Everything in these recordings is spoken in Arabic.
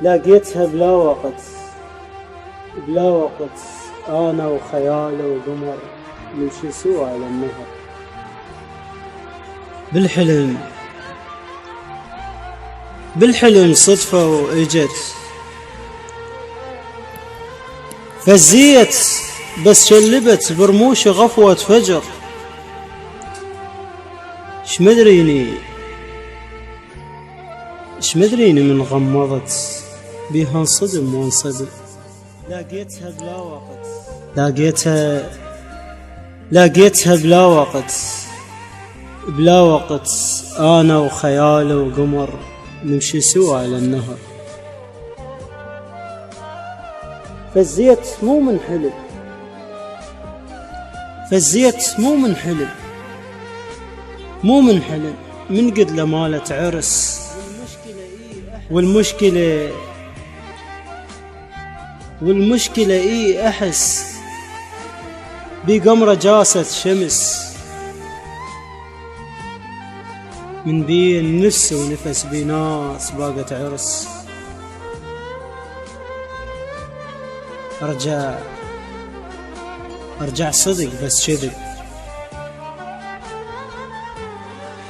لقيتها بلا وقت أنا وخيال وقمر نمشي سوا على النهر. بالحلم صدفة وإجت فزيت بس شلبت برموش غفوة فجر. شمدريني من غمضت بيها انصدم وانصدم. لقيتها بلا وقت أنا وخيال وقمر نمشي سوا على النهر. فزيت مو من حلم من قد لمالة عرس. والمشكلة أحس بقمرة جاست شمس من بين نفس ونفس بناس باقت عرس. أرجع صدق بس كذب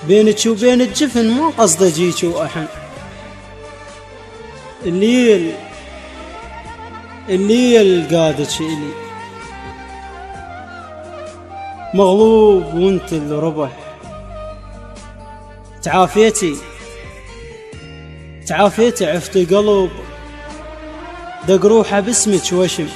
بينك وبين الجفن ما قصد أجيك وأحن. الليل قادك إلي مغلوب وانت اللي ربح. تعافيتي عفت قلب دق روحه باسمك وشم.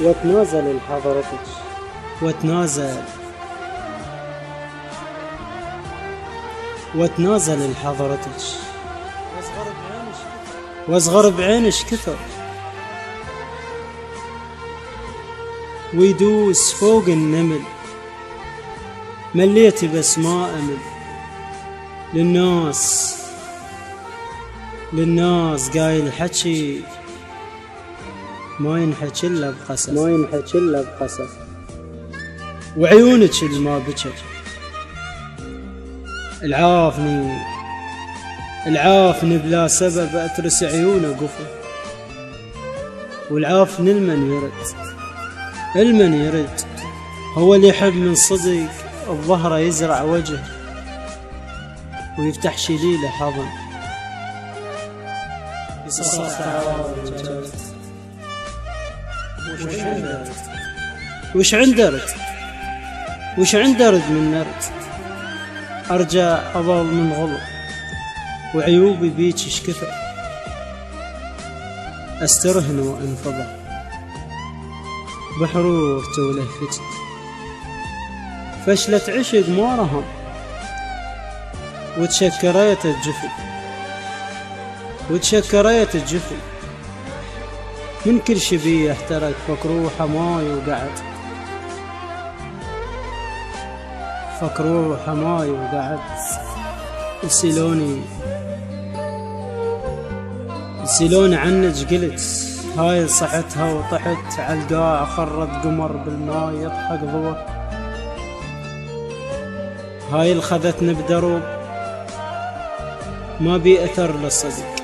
واتنازل لحضرتك واصغر بعينش كثر ويدوس فوق النمل. مليتي بس ما أمل للناس قايل حكي ما ينحكي إلا بقسف. وعيونك اللي ما بكت العافني بلا سبب أترس عيونه قفل. والعافني المن يرد هو اللي يحب من صدق الظهر يزرع وجه ويفتح شليله حضن. وش عندرد من نرد. أرجع أظل من غلط وعيوبي بيتش كثر. أسترهن وأنفضح بحرور ولهفتي. فشلة عشق ما رهم وتشكريت الجفل من كل شي احترق. فكروه حماي وقعد يسيلوني عنك قلت هاي صحتها وطحت عالقاع. خرت قمر بالماء يضحك ضوء. هاي الخذتني بدروب ما بي أثر للصدق.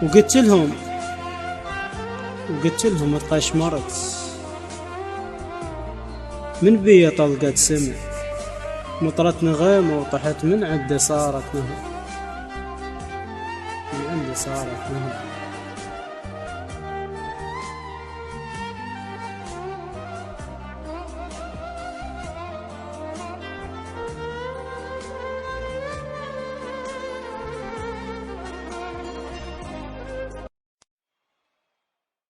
وقلت لهم اتقشمرت من بي طلقت سمع. مطرتني غيمة وطحت من عندي صارت نهر.